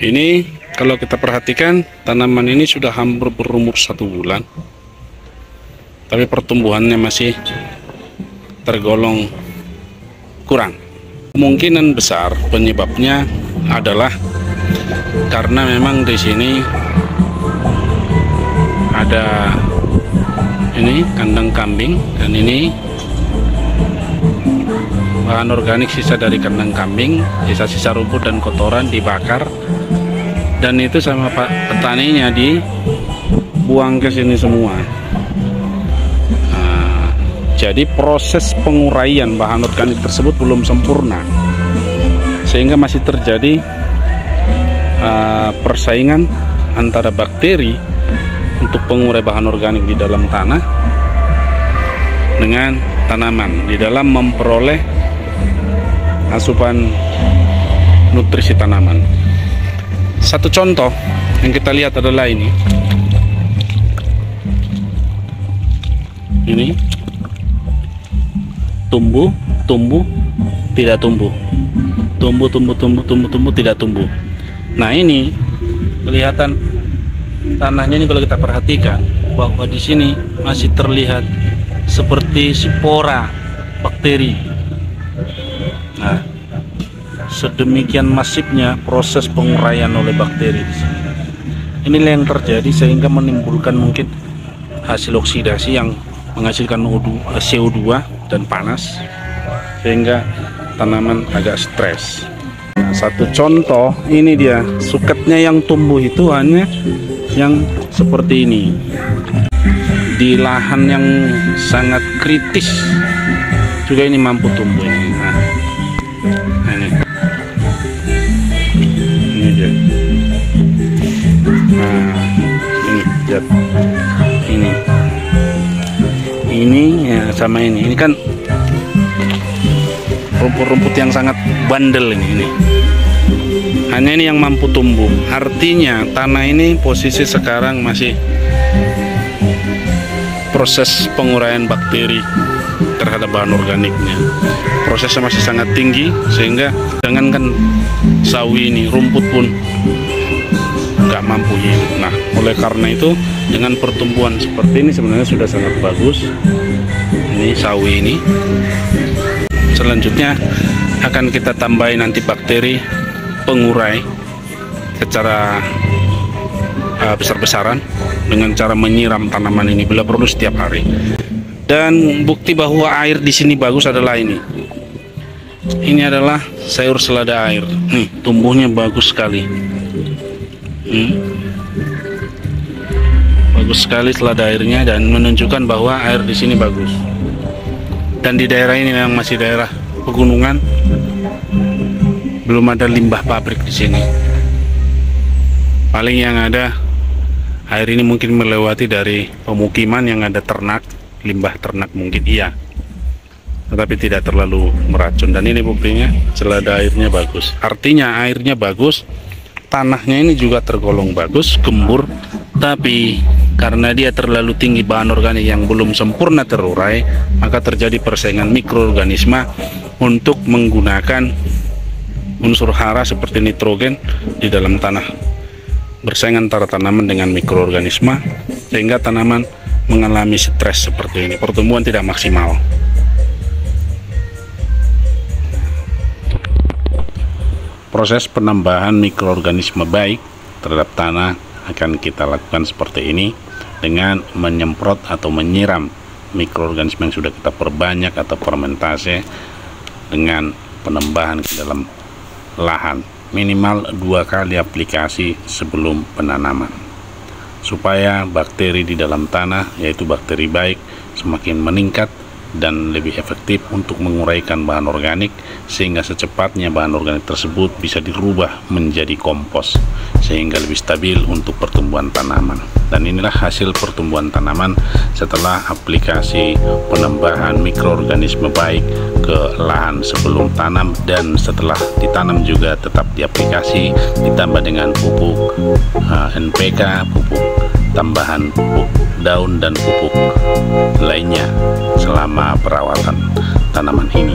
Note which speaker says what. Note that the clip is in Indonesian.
Speaker 1: Ini kalau kita perhatikan, tanaman ini sudah hampir berumur 1 bulan, tapi pertumbuhannya masih tergolong kurang. Kemungkinan besar penyebabnya adalah karena memang di sini ada ini kandang kambing, dan ini bahan organik sisa dari kandang kambing, sisa-sisa rumput dan kotoran dibakar, dan itu sama petaninya dibuang ke sini semua. Nah, jadi proses penguraian bahan organik tersebut belum sempurna, sehingga masih terjadi persaingan antara bakteri untuk pengurai bahan organik di dalam tanah dengan tanaman di dalam memperoleh asupan nutrisi tanaman. Satu contoh yang kita lihat adalah ini tumbuh tidak tumbuh, tumbuh tidak tumbuh. Nah, ini kelihatan tanahnya ini kalau kita perhatikan bahwa di sini masih terlihat seperti spora bakteri. Nah, sedemikian masifnya proses penguraian oleh bakteri di sini. Inilah yang terjadi sehingga menimbulkan mungkin hasil oksidasi yang menghasilkan CO2 dan panas, sehingga tanaman agak stres. Nah, satu contoh ini dia suketnya yang tumbuh itu hanya yang seperti ini di lahan yang sangat kritis juga ini mampu tumbuh ini. Nah, ini dia. Nah, ini lihat ini ya, sama ini kan rumput-rumput yang sangat bandel ini. Hanya ini yang mampu tumbuh. Artinya tanah ini posisi sekarang masih proses penguraian bakteri terhadap bahan organiknya. Prosesnya masih sangat tinggi, sehingga jangankan sawi ini, rumput pun nggak mampu hidup. Nah, oleh karena itu dengan pertumbuhan seperti ini sebenarnya sudah sangat bagus. Ini sawi ini. Selanjutnya akan kita tambahin nanti bakteri pengurai secara besar-besaran dengan cara menyiram tanaman ini bila perlu setiap hari. Dan bukti bahwa air di sini bagus adalah ini. Ini adalah sayur selada air. Nih, tumbuhnya bagus sekali. Bagus sekali selada airnya, dan menunjukkan bahwa air di sini bagus. Dan di daerah ini memang masih daerah pegunungan, belum ada limbah pabrik di sini. Paling yang ada air ini mungkin melewati dari pemukiman yang ada ternak, limbah ternak mungkin iya, tetapi tidak terlalu meracun. Dan ini buktinya selada airnya bagus. Artinya airnya bagus, tanahnya ini juga tergolong bagus, gembur, tapi karena dia terlalu tinggi bahan organik yang belum sempurna terurai, maka terjadi persaingan mikroorganisme untuk menggunakan unsur hara seperti nitrogen di dalam tanah. Bersaing antara tanaman dengan mikroorganisme, sehingga tanaman mengalami stres seperti ini, pertumbuhan tidak maksimal. Proses penambahan mikroorganisme baik terhadap tanah akan kita lakukan seperti ini dengan menyemprot atau menyiram mikroorganisme yang sudah kita perbanyak atau fermentasi dengan penambahan ke dalam lahan minimal 2 kali aplikasi sebelum penanaman, supaya bakteri di dalam tanah, yaitu bakteri baik, semakin meningkat dan lebih efektif untuk menguraikan bahan organik, sehingga secepatnya bahan organik tersebut bisa dirubah menjadi kompos, sehingga lebih stabil untuk pertumbuhan tanaman. Dan inilah hasil pertumbuhan tanaman setelah aplikasi penambahan mikroorganisme baik ke lahan sebelum tanam, dan setelah ditanam juga tetap diaplikasi, ditambah dengan pupuk NPK, pupuk tambahan, pupuk daun, dan pupuk lainnya selama perawatan tanaman ini.